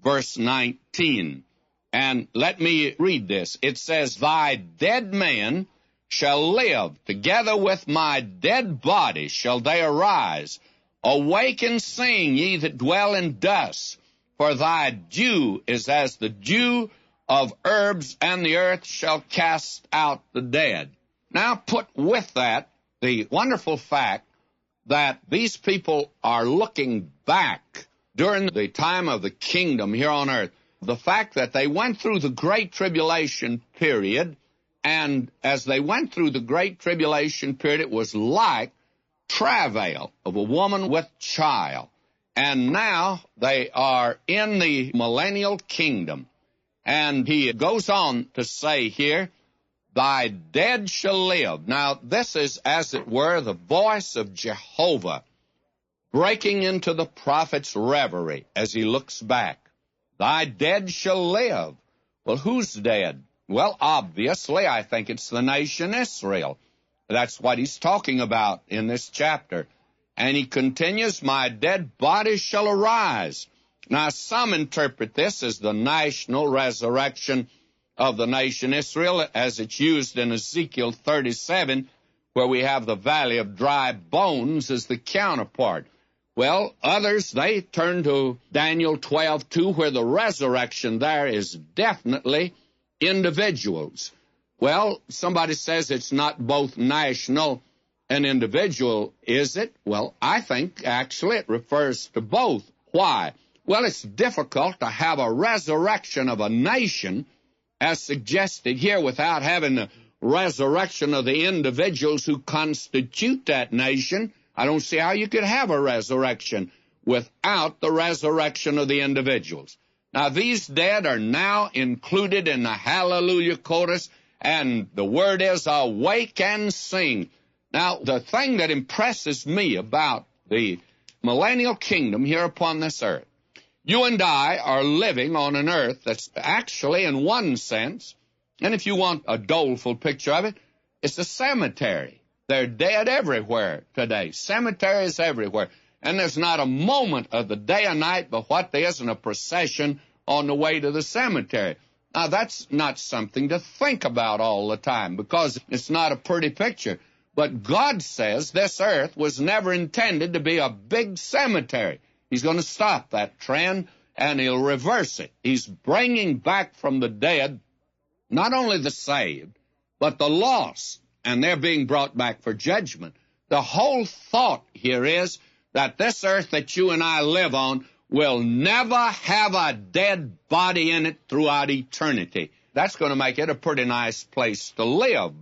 verse 19. And let me read this. It says, Thy dead men shall live, together with my dead body shall they arise. Awake and sing, ye that dwell in dust, for thy dew is as the dew of herbs, and the earth shall cast out the dead. Now put with that the wonderful fact that these people are looking back during the time of the kingdom here on earth. The fact that they went through the Great Tribulation period, and as they went through the Great Tribulation period, it was like travail of a woman with child. And now they are in the millennial kingdom. And he goes on to say here, Thy dead shall live. Now, this is, as it were, the voice of Jehovah breaking into the prophet's reverie as he looks back. Thy dead shall live. Well, who's dead? Well, obviously, I think it's the nation Israel. That's what he's talking about in this chapter. And he continues, My dead body shall arise. Now, some interpret this as the national resurrection of the nation Israel, as it's used in Ezekiel 37, where we have the valley of dry bones as the counterpart. Well, others, they turn to Daniel 12:2, where the resurrection there is definitely individuals. Well, somebody says it's not both national and individual, is it? Well, I think actually it refers to both. Why? Well, it's difficult to have a resurrection of a nation, as suggested here, without having the resurrection of the individuals who constitute that nation. I don't see how you could have a resurrection without the resurrection of the individuals. Now, these dead are now included in the Hallelujah chorus, and the word is, Awake and sing. Now, the thing that impresses me about the millennial kingdom here upon this earth, you and I are living on an earth that's actually, in one sense, and if you want a doleful picture of it, it's a cemetery. They're dead everywhere today. Cemeteries everywhere. And there's not a moment of the day or night but what there isn't a procession on the way to the cemetery. Now, that's not something to think about all the time, because it's not a pretty picture. But God says this earth was never intended to be a big cemetery. He's going to stop that trend, and he'll reverse it. He's bringing back from the dead not only the saved, but the lost, and they're being brought back for judgment. The whole thought here is that this earth that you and I live on will never have a dead body in it throughout eternity. That's going to make it a pretty nice place to live.